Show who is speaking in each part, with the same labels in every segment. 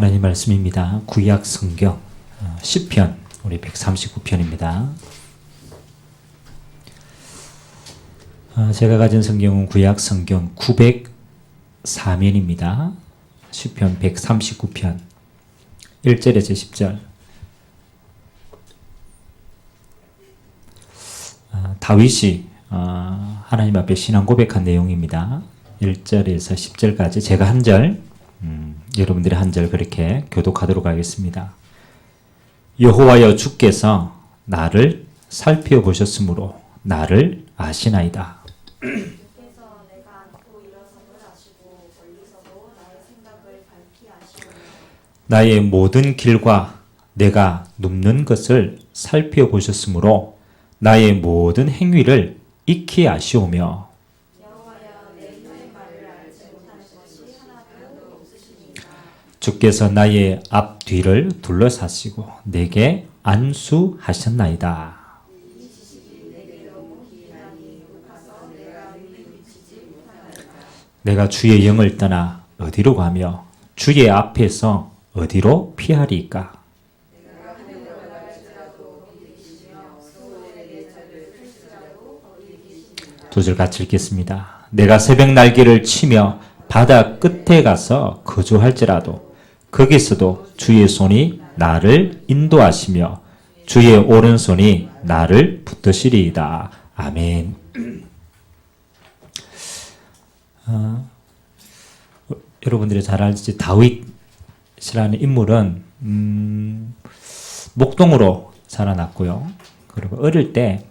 Speaker 1: 하나님 말씀입니다. 구약 성경 시편 우리 139편입니다. 제가 가진 성경은 구약 성경 904면입니다. 시편 139편 1절에서 10절. 다윗이 하나님 앞에 신앙 고백한 내용입니다. 1절에서 10절까지 제가 한 절, 여러분들이 한 절 그렇게 교독하도록 하겠습니다. 여호와여, 주께서 나를 살펴보셨으므로 나를 아시나이다.
Speaker 2: 주께서 내가 앉고 일어섬을 아시고 멀리서도 나의 생각을 밝히 아시오며
Speaker 1: 나의 모든 길과 내가 눕는 것을 살펴보셨으므로 나의 모든 행위를 익히 아시오며
Speaker 2: 여호와여, 내 혀의 말을 알지 못하는 것이 하나도 없으시니이다.
Speaker 1: 주께서 나의 앞뒤를 둘러싸시고 내게 안수하셨나이다.
Speaker 2: 이 지식이 내게 너무 기이하니 가서 내가 능히 미치지 못하나이다.
Speaker 1: 내가 주의 영을 떠나 어디로 가며 주의 앞에서 어디로 피하리이까?
Speaker 2: 내가 하늘로 올라갈지라도 거기 계시며 수호에게 저를 펼치라도 거기 계시니이다.
Speaker 1: 두 절 같이 읽겠습니다. 내가 새벽 날개를 치며 바다 끝에 가서 거주할지라도 거기서도 주의 손이 나를 인도하시며 주의 오른손이 나를 붙드시리이다. 아멘. 여러분들이 잘 알지 다윗이라는 인물은 목동으로 자라났고요. 그리고 어릴 때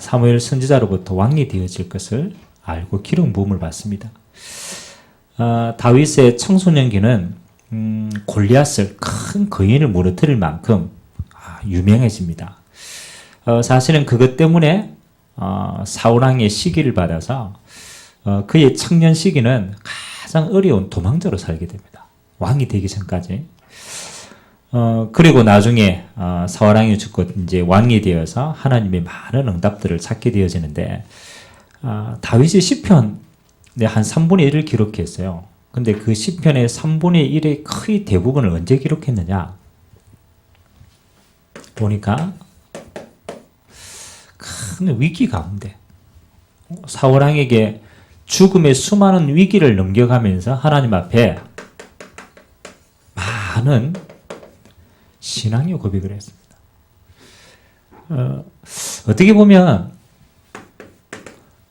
Speaker 1: 사무엘 선지자로부터 왕이 되어질 것을 알고 기름 부음을 받습니다. 다윗의 청소년기는 골리앗을 큰 거인을 무너뜨릴 만큼 유명해집니다. 사실은 그것 때문에 사울왕의 시기를 받아서 그의 청년 시기는 가장 어려운 도망자로 살게 됩니다. 왕이 되기 전까지. 그리고 나중에 사울왕이 죽고 이제 왕이 되어서 하나님의 많은 응답들을 찾게 되어지는데 다윗이 시편 한 3분의 1을 기록했어요. 근데 그 시편의 3분의 1의 거의 대부분을 언제 기록했느냐? 보니까 큰 위기 가운데 사울왕에게 죽음의 수많은 위기를 넘겨가면서 하나님 앞에 많은 신앙의 고백을 했습니다. 어떻게 보면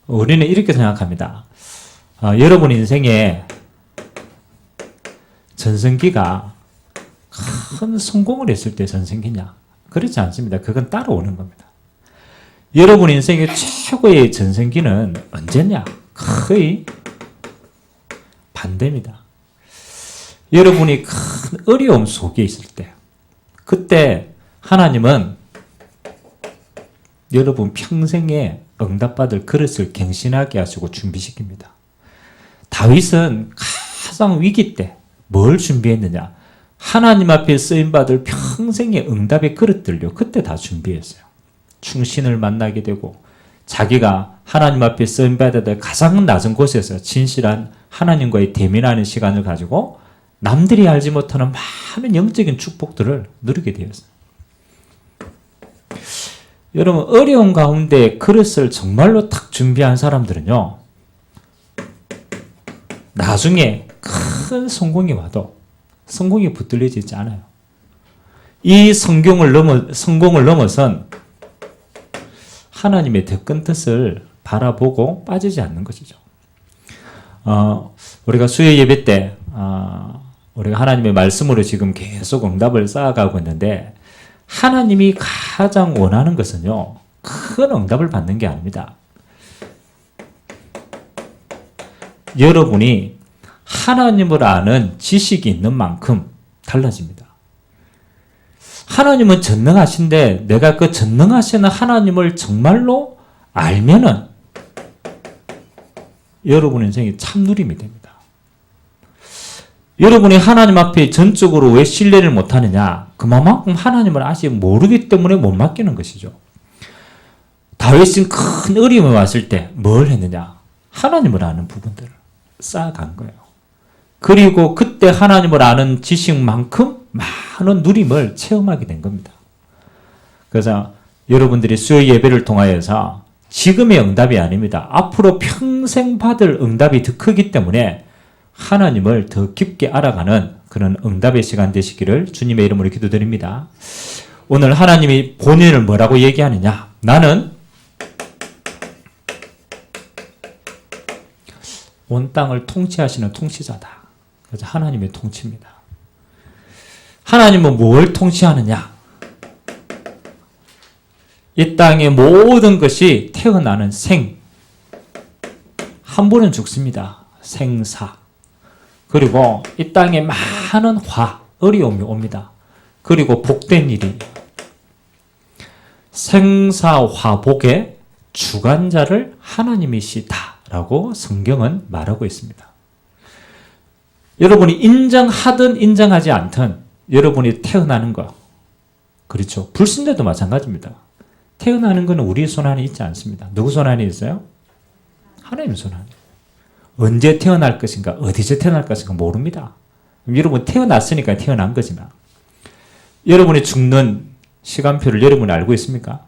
Speaker 1: 우리는 이렇게 생각합니다. 여러분 인생에 전성기가 큰 성공을 했을 때 전성기냐? 그렇지 않습니다. 그건 따라오는 겁니다. 여러분 인생의 최고의 전성기는 언제냐? 거의 반대입니다. 여러분이 큰 어려움 속에 있을 때, 그때 하나님은 여러분 평생에 응답받을 그릇을 갱신하게 하시고 준비시킵니다. 다윗은 가장 위기 때 뭘 준비했느냐? 하나님 앞에 쓰임받을 평생의 응답의 그릇들요. 그때 다 준비했어요. 충신을 만나게 되고 자기가 하나님 앞에 쓰임받아야 될 가장 낮은 곳에서 진실한 하나님과의 대면하는 시간을 가지고 남들이 알지 못하는 많은 영적인 축복들을 누리게 되었어요. 여러분, 어려운 가운데 그릇을 정말로 탁 준비한 사람들은요, 나중에 큰 성공이 와도 성공이 붙들리지 않아요. 이 성공을 넘어선 하나님의 더 큰 뜻을 바라보고 빠지지 않는 것이죠. 우리가 수요 예배 때 우리가 하나님의 말씀으로 지금 계속 응답을 쌓아가고 있는데 하나님이 가장 원하는 것은요, 큰 응답을 받는 게 아닙니다. 여러분이 하나님을 아는 지식이 있는 만큼 달라집니다. 하나님은 전능하신데 내가 그 전능하시는 하나님을 정말로 알면은 여러분 인생이 참 누림이 됩니다. 여러분이 하나님 앞에 전적으로 왜 신뢰를 못하느냐? 그만큼 하나님을 아직 모르기 때문에 못 맡기는 것이죠. 다윗은 큰 어려움이 왔을 때 뭘 했느냐? 하나님을 아는 부분들을 쌓아간 거예요. 그리고 그때 하나님을 아는 지식만큼 많은 누림을 체험하게 된 겁니다. 그래서 여러분들이 수요 예배를 통하여서 지금의 응답이 아닙니다. 앞으로 평생 받을 응답이 더 크기 때문에 하나님을 더 깊게 알아가는 그런 응답의 시간 되시기를 주님의 이름으로 기도드립니다. 오늘 하나님이 본인을 뭐라고 얘기하느냐? 나는 온 땅을 통치하시는 통치자다. 그래서 하나님의 통치입니다. 하나님은 뭘 통치하느냐? 이 땅의 모든 것이 태어나는 생. 한 번은 죽습니다. 생사. 그리고 이 땅에 많은 어려움이 옵니다. 그리고 복된 일이 생사화복의 주관자를 하나님이시다라고 성경은 말하고 있습니다. 여러분이 인정하든 인정하지 않든 여러분이 태어나는 거, 그렇죠. 불신자도 마찬가지입니다. 태어나는 것은 우리의 손안에 있지 않습니다. 누구 손안에 있어요? 하나님의 손안에. 언제 태어날 것인가, 어디서 태어날 것인가 모릅니다. 여러분 태어났으니까 태어난 거지만 여러분이 죽는 시간표를 여러분이 알고 있습니까?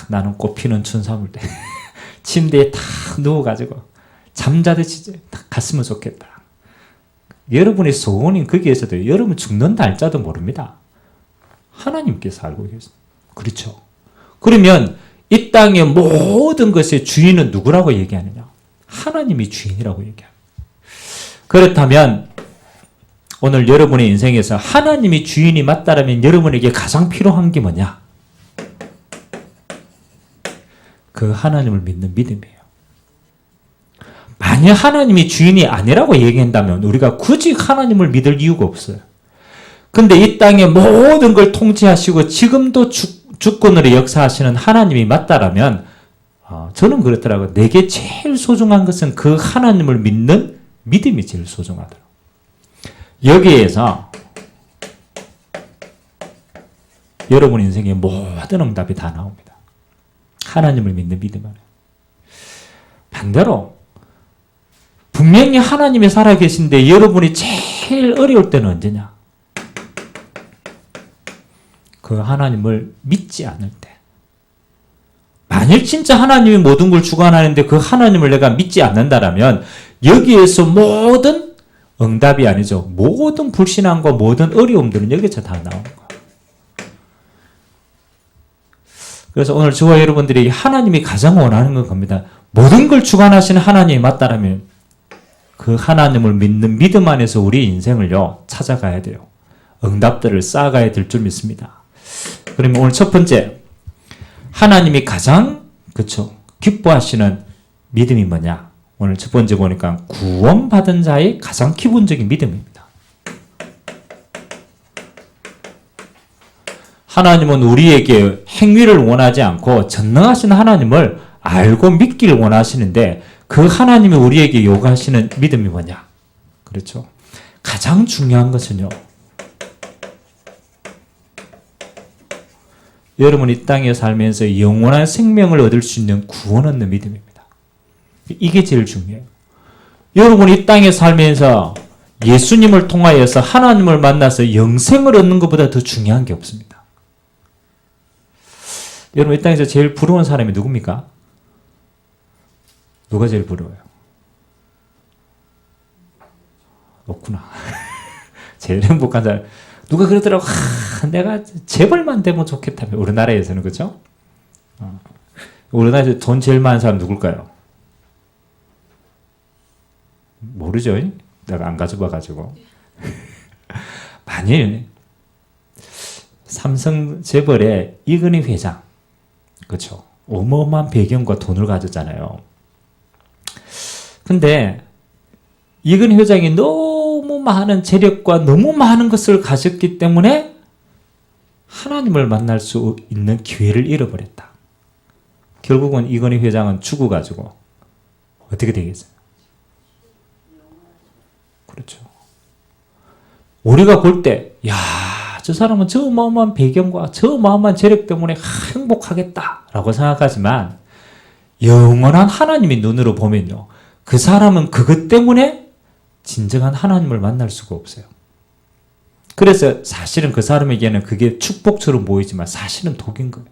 Speaker 1: 나는 꽃피는 춘삼을 때 침대에 탁 누워가지고 잠자듯이 딱 갔으면 좋겠다. 여러분의 소원인 거기에서도 여러분 죽는 날짜도 모릅니다. 하나님께서 알고 계십니다. 그렇죠. 그러면 이 땅의 모든 것의 주인은 누구라고 얘기하느냐? 하나님이 주인이라고 얘기합니다. 그렇다면 오늘 여러분의 인생에서 하나님이 주인이 맞다라면 여러분에게 가장 필요한 게 뭐냐? 그 하나님을 믿는 믿음이에요. 만약 하나님이 주인이 아니라고 얘기한다면 우리가 굳이 하나님을 믿을 이유가 없어요. 근데 이 땅의 모든 걸 통치하시고 지금도 주권으로 역사하시는 하나님이 맞다라면 저는 그렇더라고요. 내게 제일 소중한 것은 그 하나님을 믿는 믿음이 제일 소중하더라고요. 여기에서 여러분 인생의 모든 응답이 다 나옵니다. 하나님을 믿는 믿음 안에. 반대로 분명히 하나님이 살아계신데 여러분이 제일 어려울 때는 언제냐? 그 하나님을 믿지 않을 때. 만일 진짜 하나님이 모든 걸 주관하는데 그 하나님을 내가 믿지 않는다라면 여기에서 모든 응답이 아니죠. 모든 불신앙과 모든 어려움들은 여기서 다 나오는 거예요. 그래서 오늘 저와 여러분들이 하나님이 가장 원하는 건 겁니다. 모든 걸 주관하시는 하나님이 맞다라면 그 하나님을 믿는 믿음 안에서 우리 인생을요 찾아가야 돼요. 응답들을 쌓아가야 될 줄 믿습니다. 그러면 오늘 첫 번째, 하나님이 가장 기뻐하시는 믿음이 뭐냐? 오늘 첫 번째 보니까 구원받은 자의 가장 기본적인 믿음입니다. 하나님은 우리에게 행위를 원하지 않고 전능하신 하나님을 알고 믿기를 원하시는데 그 하나님이 우리에게 요구하시는 믿음이 뭐냐? 그렇죠. 가장 중요한 것은요. 여러분이 이 땅에 살면서 영원한 생명을 얻을 수 있는 구원 얻는 믿음입니다. 이게 제일 중요해요. 여러분이 이 땅에 살면서 예수님을 통하여서 하나님을 만나서 영생을 얻는 것보다 더 중요한 게 없습니다. 여러분 이 땅에서 제일 부러운 사람이 누굽니까? 누가 제일 부러워요? 없구나. 제일 행복한 사람. 누가 그러더라고. 내가 재벌만 되면 좋겠다며. 우리나라에서는 그렇죠? 우리나라에서 돈 제일 많은 사람 누굴까요? 모르죠. 내가 안 가져봐가지고. 만일 삼성 재벌의 이건희 회장, 그렇죠? 어마어마한 배경과 돈을 가졌잖아요. 근데 이건희 회장이 너무 많은 재력과 너무 많은 것을 가졌기 때문에 하나님을 만날 수 있는 기회를 잃어버렸다. 결국은 이건희 회장은 죽어가지고 어떻게 되겠어요? 그렇죠. 우리가 볼 때, 야, 저 사람은 저 어마어마한 배경과 저 어마어마한 재력 때문에 행복하겠다라고 생각하지만 영원한 하나님의 눈으로 보면요. 그 사람은 그것 때문에 진정한 하나님을 만날 수가 없어요. 그래서 사실은 그 사람에게는 그게 축복처럼 보이지만 사실은 독인 거예요.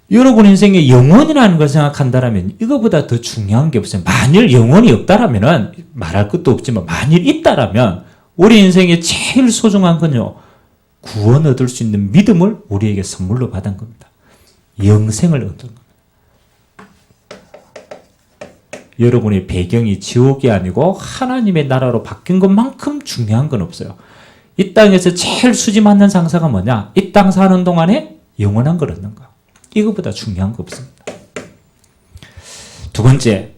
Speaker 1: 여러분 인생에 영혼이라는 걸 생각한다면 이거보다 더 중요한 게 없어요. 만일 영혼이 없다라면 말할 것도 없지만 만일 있다라면 우리 인생에 제일 소중한 건요. 구원 얻을 수 있는 믿음을 우리에게 선물로 받은 겁니다. 영생을 얻은 겁니다. 여러분의 배경이 지옥이 아니고 하나님의 나라로 바뀐 것만큼 중요한 건 없어요. 이 땅에서 제일 수지 맞는 상사가 뭐냐? 이 땅 사는 동안에 영원한 걸 얻는 거. 이거보다 중요한 거 없습니다. 두 번째,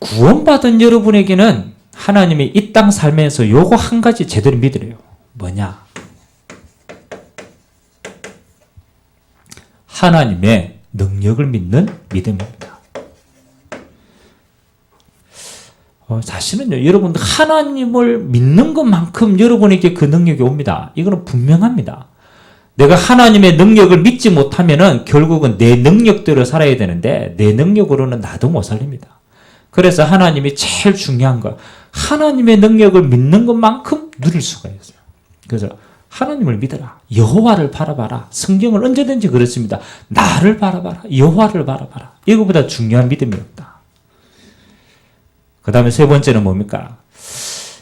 Speaker 1: 구원받은 여러분에게는 하나님이 이 땅 삶에서 요거 한 가지 제대로 믿으래요. 뭐냐? 하나님의 능력을 믿는 믿음입니다. 사실은요, 여러분 하나님을 믿는 것만큼 여러분에게 그 능력이 옵니다. 이거는 분명합니다. 내가 하나님의 능력을 믿지 못하면은 결국은 내 능력대로 살아야 되는데 내 능력으로는 나도 못 살립니다. 그래서 하나님이 제일 중요한 거, 하나님의 능력을 믿는 것만큼 누릴 수가 있어요. 그래서 하나님을 믿어라. 여호와를 바라봐라. 성경을 언제든지 그렇습니다. 나를 바라봐라. 여호와를 바라봐라. 이거보다 중요한 믿음이 없다. 그 다음에 세 번째는 뭡니까?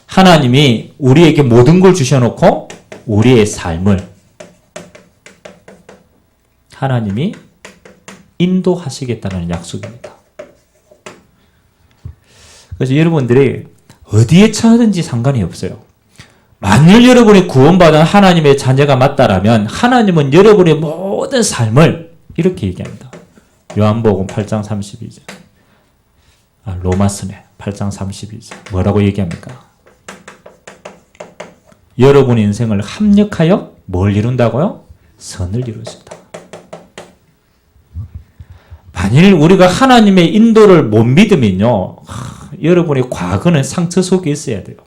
Speaker 1: 하나님이 우리에게 모든 걸 주셔놓고 우리의 삶을 하나님이 인도하시겠다는 약속입니다. 그래서 여러분들이 어디에 처하든지 상관이 없어요. 만일 여러분이 구원받은 하나님의 자녀가 맞다라면 하나님은 여러분의 모든 삶을 이렇게 얘기합니다. 요한복음 8장 32절. 로마서네 8장 32절. 뭐라고 얘기합니까? 여러분 인생을 합력하여 뭘 이룬다고요? 선을 이루신다. 만일 우리가 하나님의 인도를 못 믿으면요, 여러분의 과거는 상처 속에 있어야 돼요.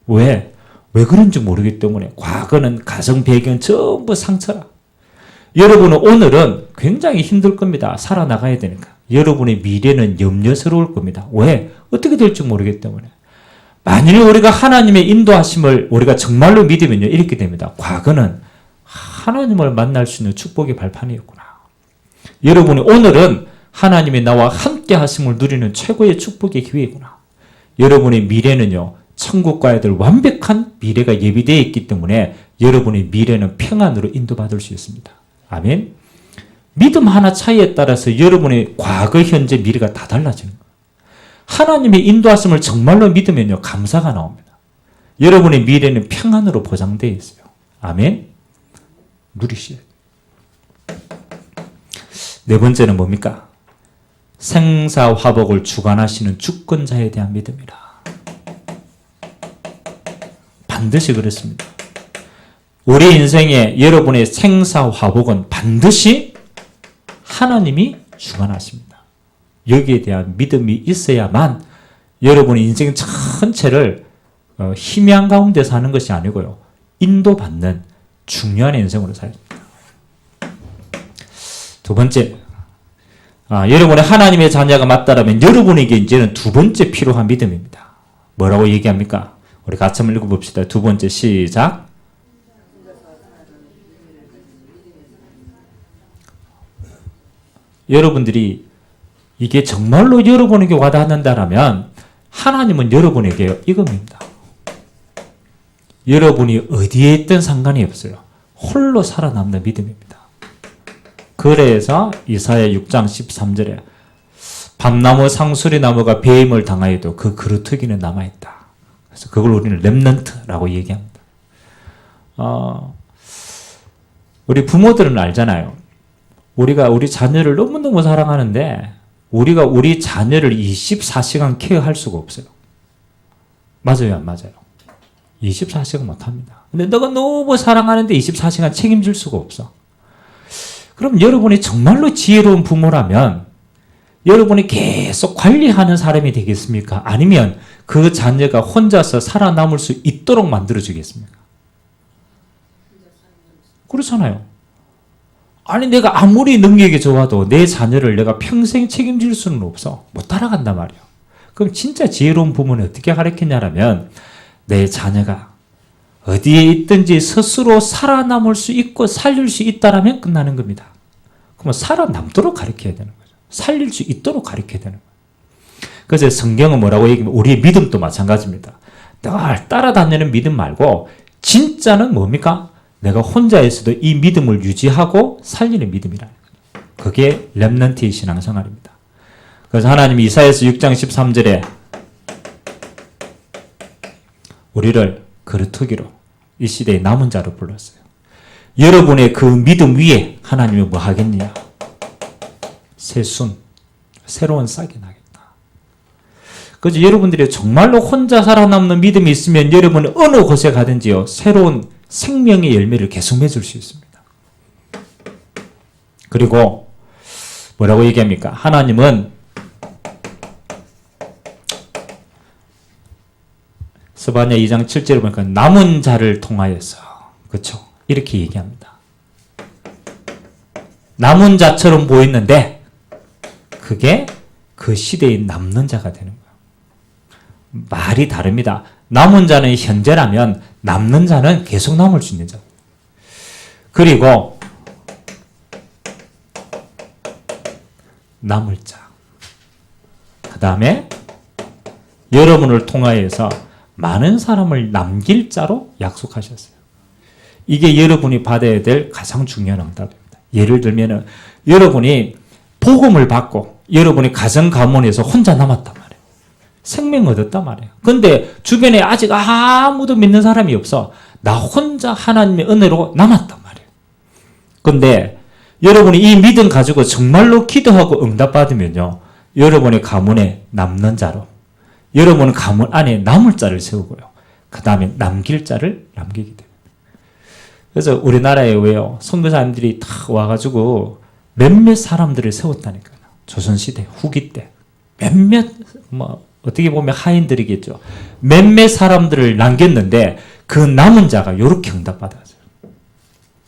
Speaker 1: 왜? 왜 그런지 모르기 때문에. 과거는 가정 배경 전부 상처라. 여러분은 오늘은 굉장히 힘들 겁니다. 살아나가야 되니까. 여러분의 미래는 염려스러울 겁니다. 왜? 어떻게 될지 모르기 때문에. 만일 우리가 하나님의 인도하심을 우리가 정말로 믿으면요, 이렇게 됩니다. 과거는 하나님을 만날 수 있는 축복의 발판이었구나. 여러분이 오늘은 하나님이 나와 함께 하심을 누리는 최고의 축복의 기회이구나. 여러분의 미래는요, 천국과 아들 완벽한 미래가 예비되어 있기 때문에 여러분의 미래는 평안으로 인도받을 수 있습니다. 아멘. 믿음 하나 차이에 따라서 여러분의 과거, 현재, 미래가 다 달라지는 거예요. 하나님의 인도하심을 정말로 믿으면요, 감사가 나옵니다. 여러분의 미래는 평안으로 보장되어 있어요. 아멘. 누리셔야 돼요. 네 번째는 뭡니까? 생사화복을 주관하시는 주권자에 대한 믿음이라. 반드시 그렇습니다. 우리 인생에 여러분의 생사화복은 반드시 하나님이 주관하십니다. 여기에 대한 믿음이 있어야만 여러분의 인생 전체를 희미한 가운데 사는 것이 아니고요, 인도받는 중요한 인생으로 살습니다. 두 번째, 여러분의 하나님의 자녀가 맞다라면 여러분에게 이제는 두 번째 필요한 믿음입니다. 뭐라고 얘기합니까? 우리 같이 한번 읽어봅시다. 두 번째, 시작. 여러분들이 이게 정말로 여러분에게 와닿는다라면 하나님은 여러분에게 이겁니다. 여러분이 어디에 있든 상관이 없어요. 홀로 살아남는 믿음입니다. 그래서 이사야 6장 13절에 밤나무 상수리나무가 배임을 당하여도 그 그루터기는 남아있다. 그래서 그걸 우리는 렘넌트라고 얘기합니다. 우리 부모들은 알잖아요. 우리가 우리 자녀를 너무너무 사랑하는데 우리가 우리 자녀를 24시간 케어할 수가 없어요. 맞아요, 안 맞아요? 24시간 못합니다. 근데 너가 너무 사랑하는데 24시간 책임질 수가 없어. 그럼 여러분이 정말로 지혜로운 부모라면 여러분이 계속 관리하는 사람이 되겠습니까? 아니면 그 자녀가 혼자서 살아남을 수 있도록 만들어주겠습니까? 그렇잖아요. 아니 내가 아무리 능력이 좋아도 내 자녀를 내가 평생 책임질 수는 없어. 못 따라간단 말이에요. 그럼 진짜 지혜로운 부모는 어떻게 가르치냐면 내 자녀가 어디에 있든지 스스로 살아남을 수 있고 살릴 수 있다라면 끝나는 겁니다. 그러면 살아남도록 가르쳐야 되는 거죠. 살릴 수 있도록 가르쳐야 되는 거예요. 그래서 성경은 뭐라고 얘기하면 우리의 믿음도 마찬가지입니다. 늘 따라다니는 믿음 말고 진짜는 뭡니까? 내가 혼자에서도 이 믿음을 유지하고 살리는 믿음이라는 거예요. 그게 렘넌트의 신앙생활입니다. 그래서 하나님이 이사야서 6장 13절에 우리를 거루터기로 이 시대의 남은 자로 불렀어요. 여러분의 그 믿음 위에 하나님이 뭐 하겠느냐? 새순, 새로운 싹이 나겠다. 그래서 여러분들이 정말로 혼자 살아남는 믿음이 있으면 여러분은 어느 곳에 가든지요, 새로운 생명의 열매를 계속 맺을 수 있습니다. 그리고 뭐라고 얘기합니까? 하나님은 스바냐 2장 7절에 보니까 남은 자를 통하여서, 그렇죠? 이렇게 얘기합니다. 남은 자처럼 보였는데 그게 그 시대에 남는 자가 되는 거예요. 말이 다릅니다. 남은 자는 현재라면 남는 자는 계속 남을 수 있는 자. 그리고 남을 자. 그 다음에 여러분을 통하여서 많은 사람을 남길 자로 약속하셨어요. 이게 여러분이 받아야 될 가장 중요한 응답입니다. 예를 들면 여러분이 복음을 받고 여러분이 가정 가문에서 혼자 남았단 말이에요. 생명 얻었단 말이에요. 근데 주변에 아직 아무도 믿는 사람이 없어. 나 혼자 하나님의 은혜로 남았단 말이에요. 근데 여러분이 이 믿음 가지고 정말로 기도하고 응답받으면요, 여러분의 가문에 남는 자로, 여러분은 가문 안에 남을 자를 세우고요, 그 다음에 남길 자를 남기게 됩니다. 그래서 우리나라에 왜요? 선교사님들이 다 와가지고 몇몇 사람들을 세웠다니까요. 조선시대 후기 때 몇몇, 어떻게 보면 하인들이겠죠. 몇몇 사람들을 남겼는데 그 남은 자가 이렇게 응답받았어요.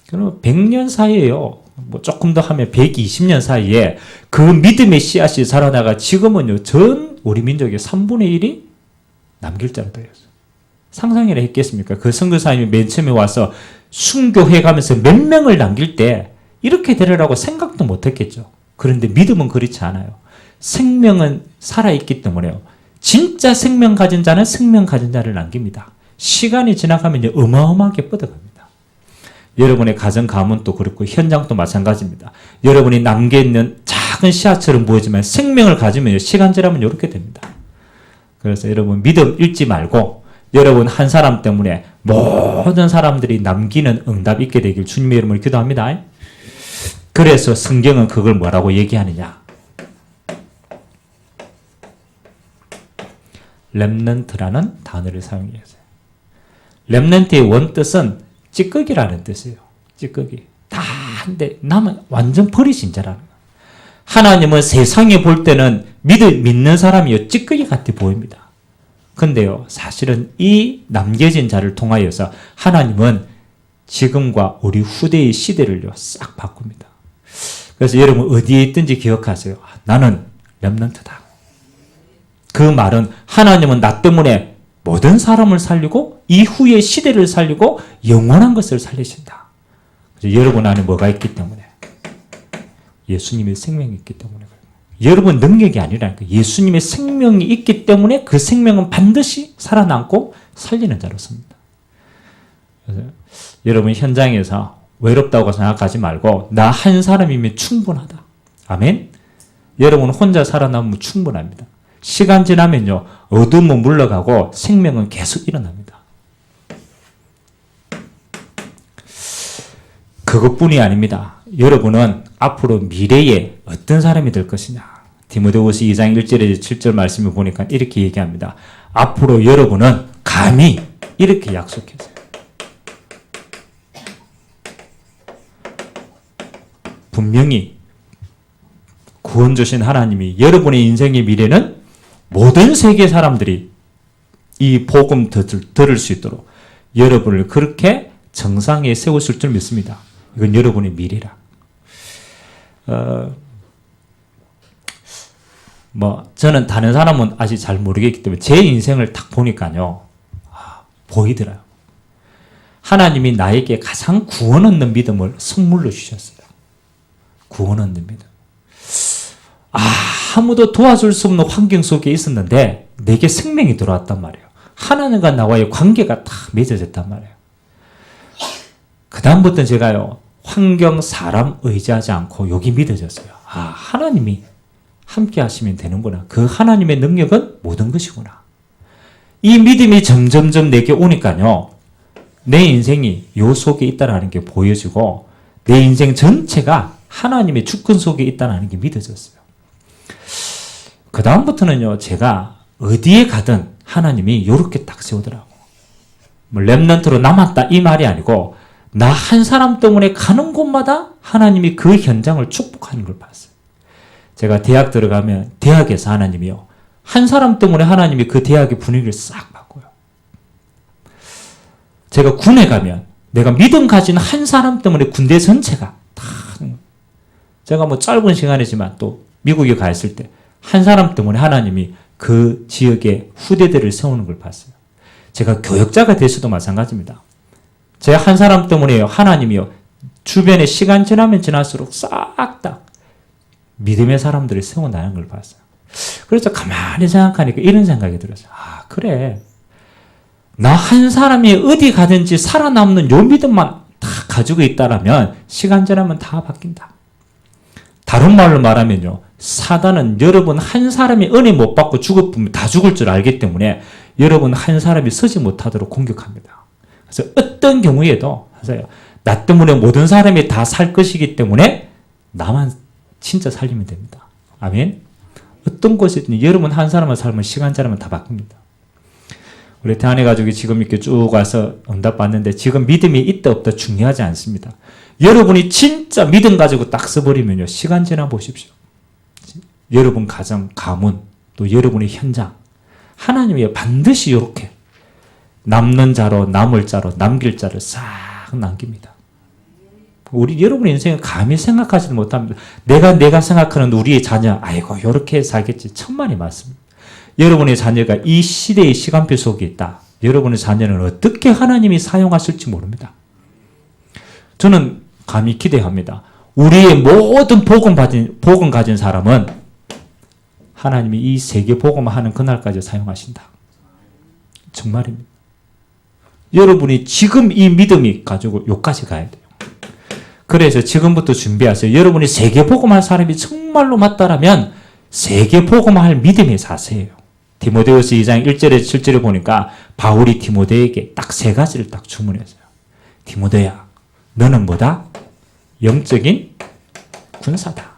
Speaker 1: 그럼 100년 사이에요. 조금 더 하면 120년 사이에 그 믿음의 씨앗이 자라나가 지금은요, 전 우리 민족의 3분의 1이 남길 자로 되었어요. 상상이나 했겠습니까? 그 선교사님이 맨 처음에 와서 순교해 가면서 몇 명을 남길 때 이렇게 되리라고 생각도 못 했겠죠. 그런데 믿음은 그렇지 않아요. 생명은 살아있기 때문에요, 진짜 생명 가진 자는 생명 가진 자를 남깁니다. 시간이 지나가면 어마어마하게 뻗어갑니다. 여러분의 가정 가문도 그렇고 현장도 마찬가지입니다. 여러분이 남겨있는 작은 씨앗처럼 보이지만 생명을 가지면 시간 지나면 이렇게 됩니다. 그래서 여러분 믿음 잃지 말고 여러분 한 사람 때문에 모든 사람들이 남기는 응답 있게 되길 주님의 이름으로 기도합니다. 그래서 성경은 그걸 뭐라고 얘기하느냐? 렘넌트라는 단어를 사용했어요. 렘넌트의 원뜻은 찌꺼기라는 뜻이에요. 찌꺼기. 다 한데 남은 완전 버리신 자라는 거예요. 하나님은 세상에 볼 때는 믿는 사람이요, 찌꺼기 같아 보입니다. 근데요, 사실은 이 남겨진 자를 통하여서 하나님은 지금과 우리 후대의 시대를요, 싹 바꿉니다. 그래서 여러분 어디에 있든지 기억하세요. 나는 렘넌트다. 그 말은 하나님은 나 때문에 모든 사람을 살리고 이후의 시대를 살리고 영원한 것을 살리신다. 그래서 여러분 안에 뭐가 있기 때문에? 예수님의 생명이 있기 때문에 그래요. 여러분 능력이 아니라니까. 예수님의 생명이 있기 때문에 그 생명은 반드시 살아남고 살리는 자로 섭니다. 그래서 여러분 현장에서 외롭다고 생각하지 말고 나 한 사람이면 충분하다. 아멘? 여러분 혼자 살아남으면 충분합니다. 시간 지나면요, 어둠은 물러가고 생명은 계속 일어납니다. 그것뿐이 아닙니다. 여러분은 앞으로 미래에 어떤 사람이 될 것이냐. 디모데후서 2장 1절에서 7절 말씀을 보니까 이렇게 얘기합니다. 앞으로 여러분은 감히 이렇게 약속했어요. 분명히 구원 주신 하나님이 여러분의 인생의 미래는 모든 세계 사람들이 이 복음 들을 수 있도록 여러분을 그렇게 정상에 세우실 줄 믿습니다. 이건 여러분의 미래라. 저는 다른 사람은 아직 잘 모르겠기 때문에 제 인생을 딱 보니까요, 보이더라고요. 하나님이 나에게 가장 구원 얻는 믿음을 선물로 주셨어요. 구원 얻는 믿음. 아무도 도와줄 수 없는 환경 속에 있었는데 내게 생명이 들어왔단 말이에요. 하나님과 나와의 관계가 다 맺어졌단 말이에요. 그 다음부터는 제가요, 환경, 사람 의지하지 않고 여기 믿어졌어요. 하나님이 함께 하시면 되는구나. 그 하나님의 능력은 모든 것이구나. 이 믿음이 점점점 내게 오니까요, 내 인생이 요 속에 있다는 게 보여지고 내 인생 전체가 하나님의 주권 속에 있다는 게 믿어졌어요. 그 다음부터는요, 제가 어디에 가든 하나님이 이렇게 딱 세우더라고. 렘넌트로 남았다 이 말이 아니고 나 한 사람 때문에 가는 곳마다 하나님이 그 현장을 축복하는 걸 봤어요. 제가 대학 들어가면 대학에서 하나님이요, 한 사람 때문에 하나님이 그 대학의 분위기를 싹 바꿔요. 제가 군에 가면 내가 믿음 가진 한 사람 때문에 군대 전체가 다, 제가 짧은 시간이지만 또 미국에 가 있을 때 한 사람 때문에 하나님이 그 지역의 후대들을 세우는 걸 봤어요. 제가 교역자가 돼서도 마찬가지입니다. 제가 한 사람 때문에요, 하나님이요, 주변에 시간 지나면 지날수록 싹 다 믿음의 사람들을 세워나가는 걸 봤어요. 그래서 가만히 생각하니까 이런 생각이 들었어요. 그래. 나 한 사람이 어디 가든지 살아남는 요 믿음만 다 가지고 있다라면 시간 지나면 다 바뀐다. 다른 말로 말하면요, 사단은 여러분 한 사람이 은혜 못 받고 죽었으면 다 죽을 줄 알기 때문에 여러분 한 사람이 서지 못하도록 공격합니다. 그래서 어떤 경우에도 하세요. 나 때문에 모든 사람이 다 살 것이기 때문에 나만 진짜 살리면 됩니다. 아멘. 어떤 곳이든 여러분 한 사람만 살면 시간 지나면 다 바뀝니다. 우리 대한의 가족이 지금 이렇게 쭉 와서 응답 받는데 지금 믿음이 있다 없다 중요하지 않습니다. 여러분이 진짜 믿음 가지고 딱 써버리면요, 시간 지나 보십시오. 여러분 가정, 가문, 또 여러분의 현장, 하나님이 반드시 이렇게 남는 자로, 남을 자로, 남길 자를 싹 남깁니다. 여러분의 인생은 감히 생각하지도 못합니다. 내가 생각하는 우리의 자녀, 아이고, 이렇게 살겠지. 천만이 맞습니다. 여러분의 자녀가 이 시대의 시간표 속에 있다. 여러분의 자녀는 어떻게 하나님이 사용하실지 모릅니다. 저는 감히 기대합니다. 우리의 모든 복음 가진 사람은 하나님이 이 세계 복음을 하는 그날까지 사용하신다. 정말입니다. 여러분이 지금 이 믿음이 가지고 여기까지 가야 돼요. 그래서 지금부터 준비하세요. 여러분이 세계 복음할 사람이 정말로 맞다라면 세계 복음할 믿음의 자세예요. 디모데후서 2장 1절에 7절에 보니까 바울이 디모데에게 딱 세 가지를 딱 주문했어요. 디모데야, 너는 뭐다? 영적인 군사다.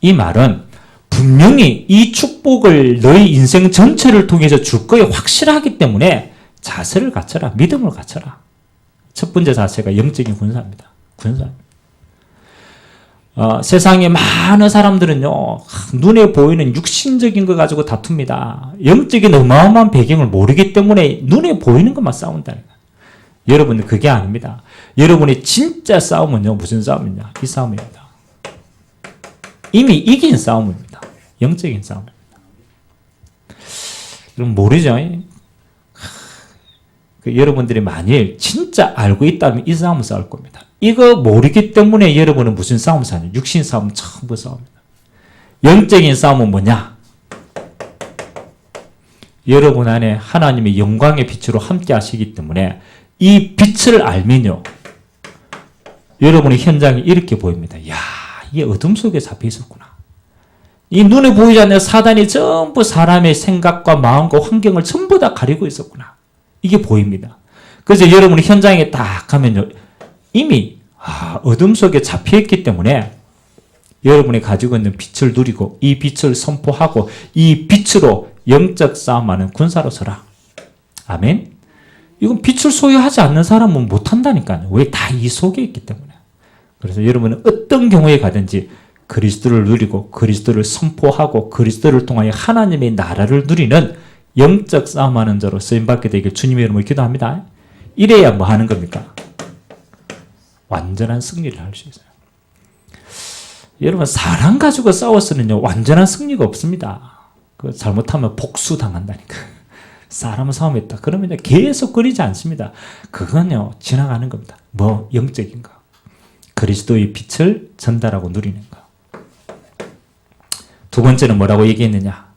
Speaker 1: 이 말은 분명히 이 축복을 너희 인생 전체를 통해서 줄 거에 확실하기 때문에 자세를 갖춰라. 믿음을 갖춰라. 첫 번째 자세가 영적인 군사입니다. 군사입니다. 세상에 많은 사람들은요, 눈에 보이는 육신적인 거 가지고 다툽니다. 영적인 어마어마한 배경을 모르기 때문에 눈에 보이는 것만 싸운다니까. 여러분들 그게 아닙니다. 여러분의 진짜 싸움은요, 무슨 싸움이냐? 이 싸움입니다. 이미 이긴 싸움입니다. 영적인 싸움입니다. 여러분 모르죠? 여러분들이 만일 진짜 알고 있다면 이 싸움을 싸울 겁니다. 이거 모르기 때문에 여러분은 무슨 싸움을 싸냐? 육신 싸움 전부 싸웁니다. 영적인 싸움은 뭐냐? 여러분 안에 하나님의 영광의 빛으로 함께 하시기 때문에 이 빛을 알면요, 여러분의 현장이 이렇게 보입니다. 야, 이게 어둠 속에 잡혀 있었구나. 이 눈에 보이지 않는 사단이 전부 사람의 생각과 마음과 환경을 전부 다 가리고 있었구나. 이게 보입니다. 그래서 여러분이 현장에 딱 가면요, 이미 어둠 속에 잡혀있기 때문에 여러분이 가지고 있는 빛을 누리고 이 빛을 선포하고 이 빛으로 영적 싸움하는 군사로 서라. 아멘. 이건 빛을 소유하지 않는 사람은 못한다니까요. 왜? 다 이 속에 있기 때문에. 그래서 여러분은 어떤 경우에 가든지 그리스도를 누리고 그리스도를 선포하고 그리스도를 통하여 하나님의 나라를 누리는 영적 싸움하는 자로 쓰임받게 되길 주님의 이름으로 기도합니다. 이래야 뭐 하는 겁니까? 완전한 승리를 할 수 있어요. 여러분 사람 가지고 싸워서는요 완전한 승리가 없습니다. 그 잘못하면 복수당한다니까. 사람은 싸움했다. 그러면 계속 끊이지 않습니다. 그건요 지나가는 겁니다. 뭐 영적인 거. 그리스도의 빛을 전달하고 누리는 거. 두 번째는 뭐라고 얘기했느냐?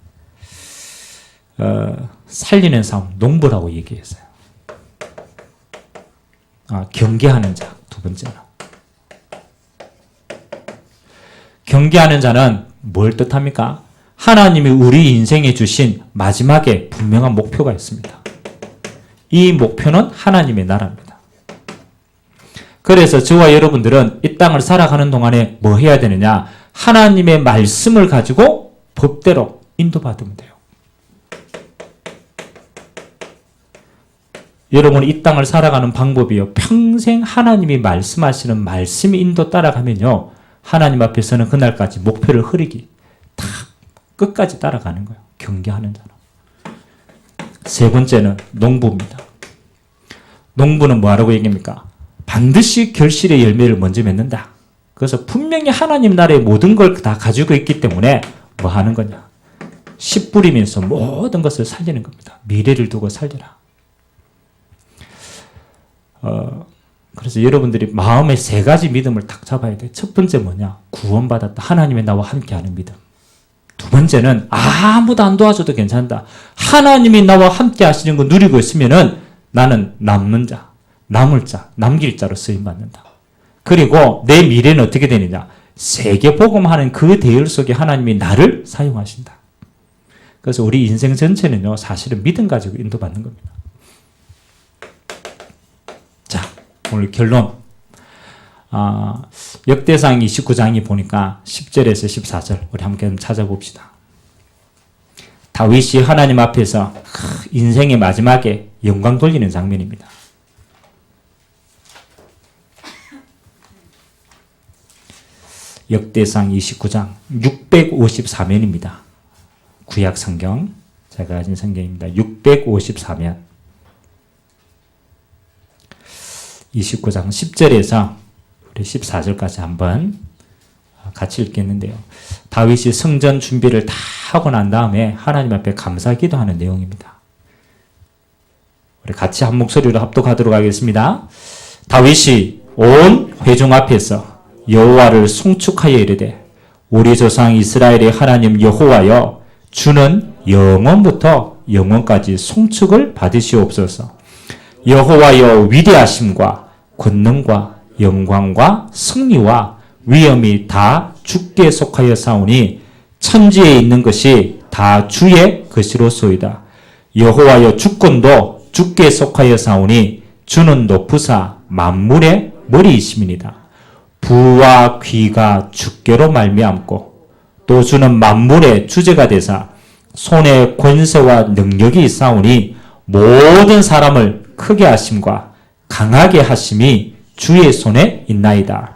Speaker 1: 살리는 싸움, 농부라고 얘기했어요. 경계하는 자, 두 번째는. 경계하는 자는 뭘 뜻합니까? 하나님이 우리 인생에 주신 마지막에 분명한 목표가 있습니다. 이 목표는 하나님의 나라입니다. 그래서 저와 여러분들은 이 땅을 살아가는 동안에 뭐 해야 되느냐? 하나님의 말씀을 가지고 법대로 인도받으면 돼요. 여러분이 이 땅을 살아가는 방법이요. 평생 하나님이 말씀하시는 말씀 인도 따라가면요. 하나님 앞에서는 그날까지 목표를 흐리기 다 끝까지 따라가는 거예요. 경계하는 자는. 세 번째는 농부입니다. 농부는 뭐라고 얘기합니까? 반드시 결실의 열매를 먼저 맺는다. 그래서 분명히 하나님 나라의 모든 걸 다 가지고 있기 때문에 뭐 하는 거냐? 씨 뿌리면서 모든 것을 살리는 겁니다. 미래를 두고 살려라. 그래서 여러분들이 마음의 세 가지 믿음을 딱 잡아야 돼. 첫 번째 뭐냐? 구원받았다. 하나님의 나와 함께하는 믿음. 두 번째는 아무도 안 도와줘도 괜찮다. 하나님이 나와 함께 하시는 거 누리고 있으면은 나는 남는 자, 남을 자, 남길 자로 쓰임받는다. 그리고 내 미래는 어떻게 되느냐? 세계 복음하는 그 대열 속에 하나님이 나를 사용하신다. 그래서 우리 인생 전체는요, 사실은 믿음 가지고 인도받는 겁니다. 자, 오늘 결론. 역대상 29장이 보니까 10절에서 14절 우리 함께 찾아봅시다. 다윗이 하나님 앞에서 인생의 마지막에 영광 돌리는 장면입니다. 역대상 29장 654면입니다. 구약 성경, 제가 가진 성경입니다. 654면 29장 10절에서 우리 14절까지 한번 같이 읽겠는데요. 다윗이 성전 준비를 다 하고 난 다음에 하나님 앞에 감사 기도하는 내용입니다. 우리 같이 한 목소리로 합독하도록 하겠습니다. 다윗이 온 회중 앞에서 여호와를 송축하여 이르되 우리 조상 이스라엘의 하나님 여호와여 주는 영원부터 영원까지 송축을 받으시옵소서. 여호와여 위대하심과 권능과 영광과 승리와 위엄이 다 주께 속하여 사오니 천지에 있는 것이 다 주의 것이로소이다. 여호와여 주권도 주께 속하여 사오니 주는 높으사 만물의 머리이심이니이다. 부와 귀가 주께로 말미암고 또 주는 만물의 주제가 되사 손에 권세와 능력이 있사오니 모든 사람을 크게 하심과 강하게 하심이 주의 손에 있나이다.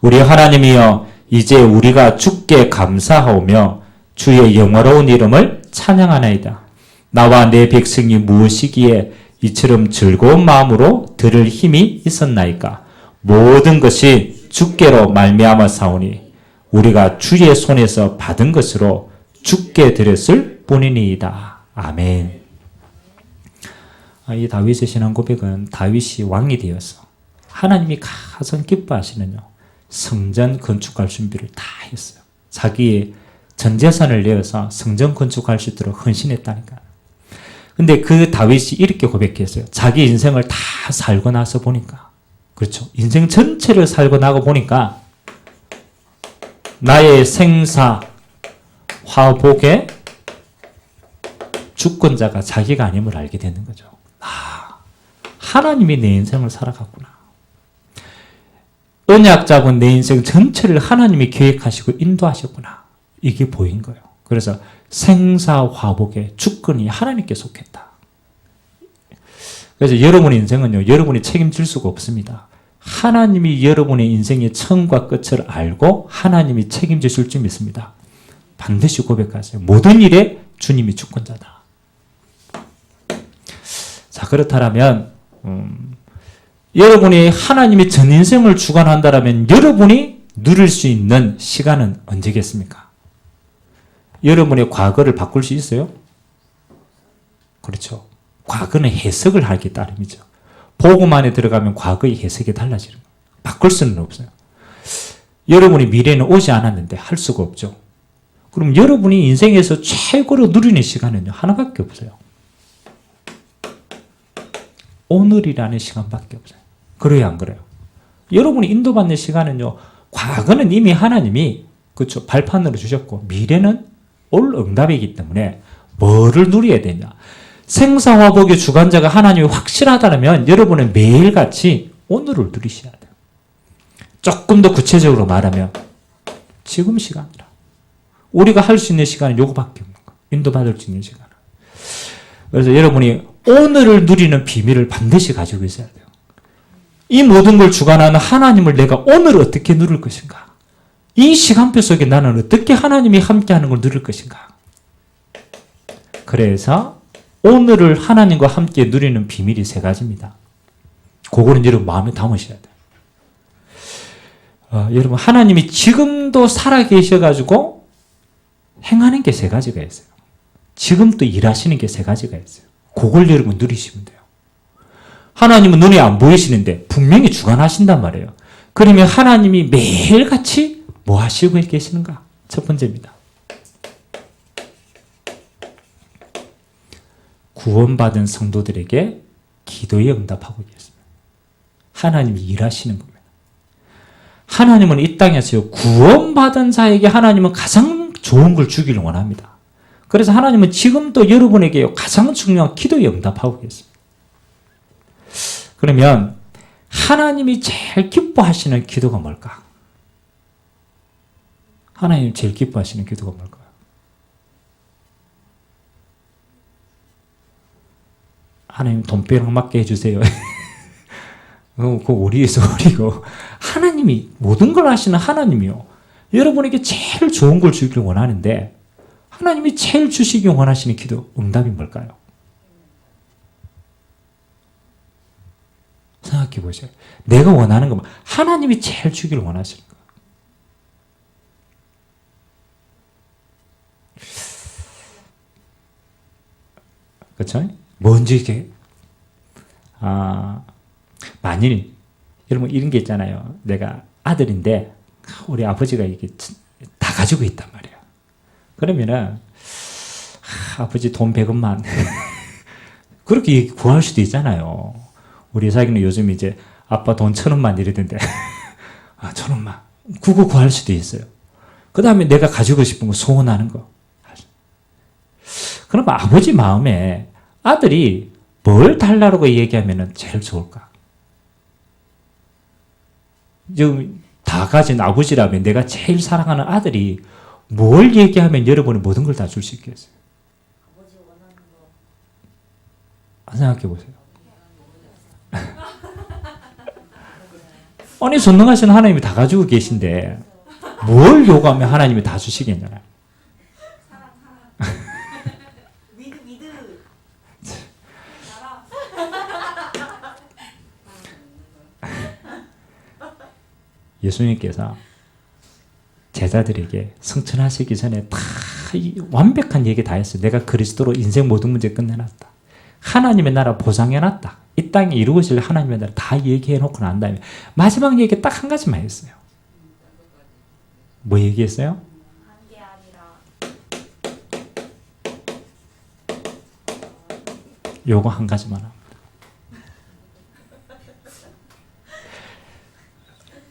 Speaker 1: 우리 하나님이여 이제 우리가 주께 감사하오며 주의 영화로운 이름을 찬양하나이다. 나와 내 백성이 무엇이기에 이처럼 즐거운 마음으로 들을 힘이 있었나이까. 모든 것이 주께로 말미암아 사오니 우리가 주의 손에서 받은 것으로 주께 드렸을 뿐이니이다. 아멘. 이 다윗의 신앙 고백은 다윗이 왕이 되어서 하나님이 가장 기뻐하시는요, 성전 건축할 준비를 다 했어요. 자기의 전 재산을 내어서 성전 건축할 수 있도록 헌신했다니까. 근데 그 다윗이 이렇게 고백했어요. 자기 인생을 다 살고 나서 보니까, 그렇죠. 인생 전체를 살고 나고 보니까 나의 생사, 화복의 주권자가 자기가 아님을 알게 되는 거죠. 하나님이 내 인생을 살아갔구나. 언약 잡은 내 인생 전체를 하나님이 계획하시고 인도하셨구나. 이게 보인 거예요. 그래서 생사화복의 주권이 하나님께 속했다. 그래서 여러분의 인생은요, 여러분이 책임질 수가 없습니다. 하나님이 여러분의 인생의 처음과 끝을 알고 하나님이 책임지실 줄 믿습니다. 반드시 고백하세요. 모든 일에 주님이 주권자다. 자, 그렇다면 여러분이 하나님이 전 인생을 주관한다라면 여러분이 누릴 수 있는 시간은 언제겠습니까? 여러분의 과거를 바꿀 수 있어요? 그렇죠. 과거는 해석을 하기 따름이죠. 복음 안에 들어가면 과거의 해석이 달라지는 거예요. 바꿀 수는 없어요. 여러분의 미래는 오지 않았는데 할 수가 없죠. 그럼 여러분이 인생에서 최고로 누리는 시간은요, 하나밖에 없어요. 오늘이라는 시간밖에 없어요. 그래요, 안 그래요? 여러분이 인도받는 시간은요, 과거는 이미 하나님이, 그렇죠, 발판으로 주셨고, 미래는 올 응답이기 때문에 뭐를 누려야 되냐. 생사화복의 주관자가 하나님이 확실하다면 여러분은 매일같이 오늘을 누리셔야 돼요. 조금 더 구체적으로 말하면 지금 시간이라. 우리가 할 수 있는 시간은 요거밖에 없는 거예요. 인도받을 수 있는 시간은. 그래서 여러분이 오늘을 누리는 비밀을 반드시 가지고 있어야 돼요. 이 모든 걸 주관하는 하나님을 내가 오늘 어떻게 누릴 것인가? 이 시간표 속에 나는 어떻게 하나님이 함께하는 걸 누릴 것인가? 그래서 오늘을 하나님과 함께 누리는 비밀이 세 가지입니다. 그거는 여러분 마음에 담으셔야 돼요. 여러분, 하나님이 지금도 살아계셔가지고 행하는 게 세 가지가 있어요. 지금도 일하시는 게 세 가지가 있어요. 그걸 여러분 누리시면 돼요. 하나님은 눈에 안 보이시는데 분명히 주관하신단 말이에요. 그러면 하나님이 매일같이 뭐 하시고 계시는가? 첫 번째입니다. 구원받은 성도들에게 기도에 응답하고 계십니다. 하나님이 일하시는 겁니다. 하나님은 이 땅에서요, 구원받은 자에게 하나님은 가장 좋은 걸 주기를 원합니다. 그래서 하나님은 지금도 여러분에게 가장 중요한 기도에 응답하고 계십니다. 그러면 하나님이 제일 기뻐하시는 기도가 뭘까? 하나님이 제일 기뻐하시는 기도가 뭘까요? 하나님 돈벼락 맞게 해주세요. 그거 우리의 소리고, 하나님이 모든 걸 하시는 하나님이요, 여러분에게 제일 좋은 걸 주기를 원하는데 하나님이 제일 주시기 원하시는 기도 응답이 뭘까요? 생각해 보세요. 내가 원하는 거, 하나님이 제일 주기를 원하시는 거. 그렇죠? 뭔지 이게 만일 여러분 이런 게 있잖아요. 내가 아들인데 우리 아버지가 이게 다 가지고 있단 말이에요. 그러면은 아버지 돈 100원만 그렇게 구할 수도 있잖아요. 우리 사기는 요즘 이제 아빠 돈 1000원만 이러던데 1000원만 그거 구할 수도 있어요. 그 다음에 내가 가지고 싶은 거 소원하는 거. 그럼 아버지 마음에 아들이 뭘 달라고 얘기하면 제일 좋을까? 지금 다 가진 아버지라면 내가 제일 사랑하는 아들이 뭘 얘기하면 여러분이 모든 걸 다 줄 수 있겠어요?
Speaker 2: 아버지 원하는 거.
Speaker 1: 생각해 보세요. 아니, 전능하신 하나님이 다 가지고 계신데 뭘 요구하면 하나님이 다 주시겠냐요?
Speaker 2: 미드.
Speaker 1: 예수님께서 제자들에게 성천하시기 전에 다 완벽한 얘기 다 했어요. 내가 그리스도로 인생 모든 문제 끝내놨다. 하나님의 나라 보장해놨다. 이 땅에 이루어질 하나님의 나라 다 얘기해놓고 난 다음에 마지막 얘기 딱 한 가지만 했어요. 뭐 얘기했어요?
Speaker 2: 한게 아니라
Speaker 1: 요거 한 가지만 합니다.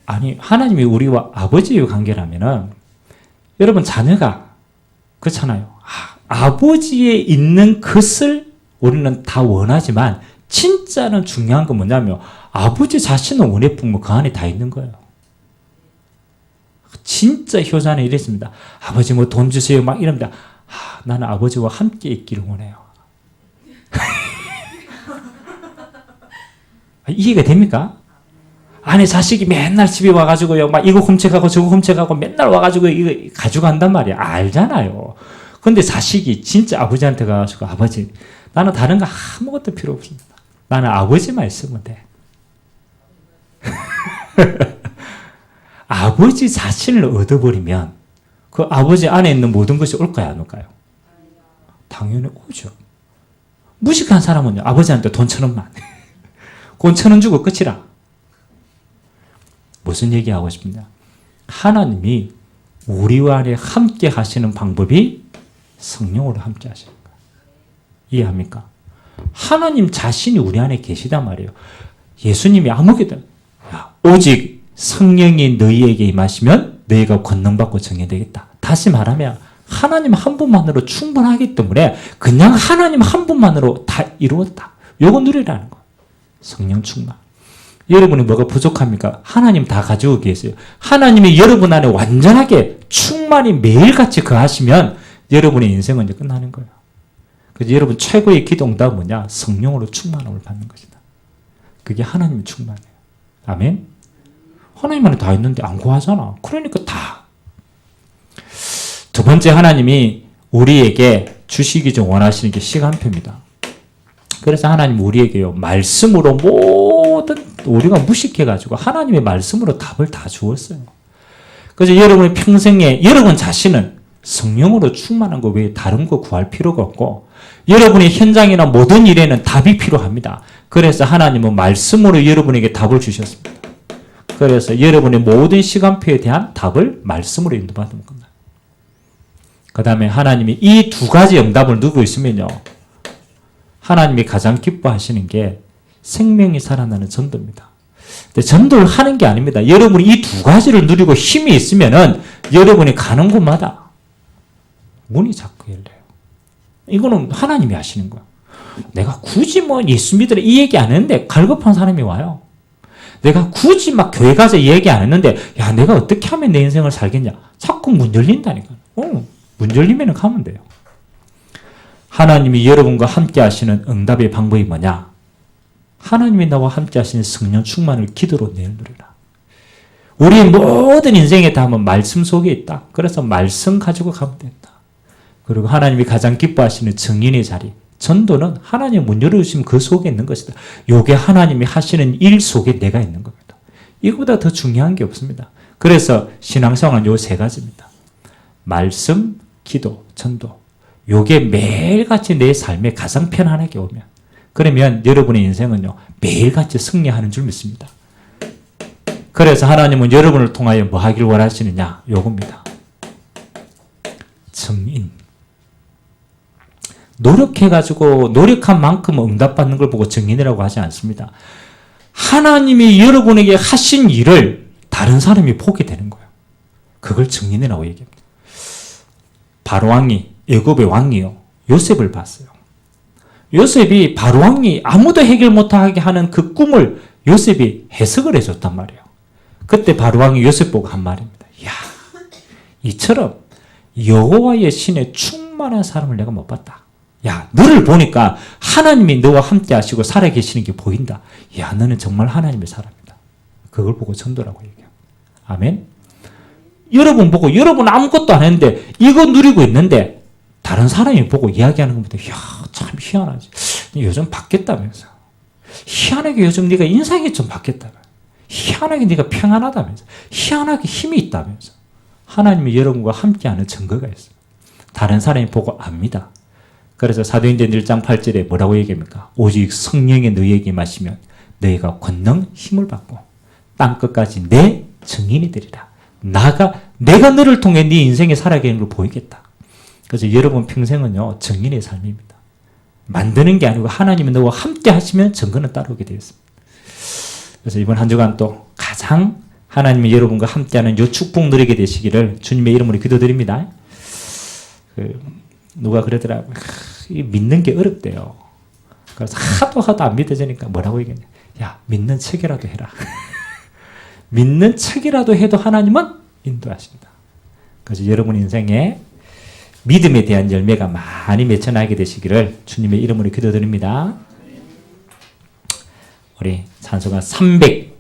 Speaker 1: 아니, 하나님이 우리와 아버지의 관계라면은 여러분 자녀가 그렇잖아요. 아버지에 있는 것을 우리는 다 원하지만 진짜는 중요한 건 뭐냐면 아버지 자신을 원해 품으면 그 안에 다 있는 거예요. 진짜 효자는 이랬습니다. 아버지 뭐 돈 주세요 막 이럽니다. 나는 아버지와 함께 있기를 원해요. 이해가 됩니까? 아니, 자식이 맨날 집에 와가지고요, 막 이거 훔쳐가고 저거 훔쳐가고 맨날 와가지고 이거 가지고 간단 말이야. 알잖아요. 근데 자식이 진짜 아버지한테 가가지고 아버지, 나는 다른 거 아무것도 필요 없습니다. 나는 아버지만 있으면 돼. 아버지 자신을 얻어버리면 그 아버지 안에 있는 모든 것이 올까요, 안 올까요? 당연히 오죠. 무식한 사람은요, 아버지한테 돈 1,000원만. 돈 1,000원 주고 끝이라. 무슨 얘기하고 싶냐? 하나님이 우리와 함께 하시는 방법이 성령으로 함께 하시는 거예요. 이해합니까? 하나님 자신이 우리 안에 계시단 말이에요. 예수님이 아무개도 오직 성령이 너희에게 임하시면 너희가 권능받고 정해되겠다. 다시 말하면 하나님 한 분만으로 충분하기 때문에 그냥 하나님 한 분만으로 다 이루었다. 요거 누리라는 거예요. 성령 충만. 여러분이 뭐가 부족합니까? 하나님 다 가지고 계세요. 하나님이 여러분 안에 완전하게 충만히 매일같이 거하시면 여러분의 인생은 이제 끝나는 거예요. 그래서 여러분 최고의 기도 응답은 뭐냐? 성령으로 충만함을 받는 것이다. 그게 하나님의 충만이에요. 아멘? 하나님 안에 다 있는데 안 구하잖아. 그러니까 다. 두 번째, 하나님이 우리에게 주시기 좀 원하시는 게 시간표입니다. 그래서 하나님 우리에게요, 말씀으로 모든, 우리가 무식해가지고 하나님의 말씀으로 답을 다 주었어요. 그래서 여러분의 평생에 여러분 자신은 성령으로 충만한 거 외에 다른 거 구할 필요가 없고, 여러분의 현장이나 모든 일에는 답이 필요합니다. 그래서 하나님은 말씀으로 여러분에게 답을 주셨습니다. 그래서 여러분의 모든 시간표에 대한 답을 말씀으로 인도받으면 끝나요. 그 다음에 하나님이 이 두 가지 응답을 누리고 있으면요, 하나님이 가장 기뻐하시는 게 생명이 살아나는 전도입니다. 근데 전도를 하는 게 아닙니다. 여러분이 이 두 가지를 누리고 힘이 있으면은 여러분이 가는 곳마다 문이 자꾸 열려요. 이거는 하나님이 하시는 거야. 내가 굳이 뭐 예수 믿으라 이 얘기 안 했는데 갈급한 사람이 와요. 내가 굳이 막 교회 가서 이 얘기 안 했는데 야, 내가 어떻게 하면 내 인생을 살겠냐. 자꾸 문 열린다니까. 문 열리면 가면 돼요. 하나님이 여러분과 함께 하시는 응답의 방법이 뭐냐? 하나님이 나와 함께 하시는 성령 충만을 기도로 내누리라. 우리의 모든 인생의 답은 말씀 속에 있다. 그래서 말씀 가지고 가면 된다. 그리고 하나님이 가장 기뻐하시는 증인의 자리, 전도는 하나님이 문 열어주시면 그 속에 있는 것이다. 요게 하나님이 하시는 일 속에 내가 있는 겁니다. 이거보다 더 중요한 게 없습니다. 그래서 신앙생활은 요 세 가지입니다. 말씀, 기도, 전도. 요게 매일같이 내 삶에 가장 편안하게 오면, 그러면 여러분의 인생은요, 매일같이 승리하는 줄 믿습니다. 그래서 하나님은 여러분을 통하여 뭐 하길 원하시느냐? 요겁니다. 증인. 노력해가지고 노력한 만큼 응답받는 걸 보고 증인이라고 하지 않습니다. 하나님이 여러분에게 하신 일을 다른 사람이 보게 되는 거예요. 그걸 증인이라고 얘기합니다. 바로왕이, 애굽의 왕이요, 요셉을 봤어요. 요셉이 바로왕이 아무도 해결 못하게 하는 그 꿈을 요셉이 해석을 해줬단 말이에요. 그때 바로왕이 요셉 보고 한 말입니다. 야, 이처럼 여호와의 신에 충만한 사람을 내가 못 봤다. 야, 너를 보니까 하나님이 너와 함께 하시고 살아계시는 게 보인다. 야, 너는 정말 하나님의 사람이다. 그걸 보고 전도라고 얘기해요. 아멘? 여러분 보고 여러분 아무것도 안 했는데 이거 누리고 있는데 다른 사람이 보고 이야기하는 것보다 야, 참 희한하지. 요즘 바뀌었다면서. 희한하게 요즘 네가 인상이 좀 바뀌었다면서. 희한하게 네가 평안하다면서. 희한하게 힘이 있다면서. 하나님이 여러분과 함께하는 증거가 있어요. 다른 사람이 보고 압니다. 그래서 사도행전 1장 8절에 뭐라고 얘기합니까? 오직 성령이 너희에게 마시면 너희가 권능 힘을 받고 땅끝까지 내 증인이 되리라. 내가 너를 통해 네 인생에 살아가는 걸 보이겠다. 그래서 여러분 평생은요, 증인의 삶입니다. 만드는 게 아니고 하나님이 너와 함께 하시면 증거는 따라오게 되어 있습니다. 그래서 이번 한 주간 또 가장 하나님이 여러분과 함께하는 요 축복 누리게 되시기를 주님의 이름으로 기도드립니다. 누가 그러더라고요. 믿는 게 어렵대요. 그래서 하도 안 믿어지니까 뭐라고 얘기했냐. 야, 믿는 척이라도 해라. 믿는 척이라도 해도 하나님은 인도하신다. 그래서 여러분 인생에 믿음에 대한 열매가 많이 맺혀나게 되시기를 주님의 이름으로 기도드립니다. 우리 찬송가 300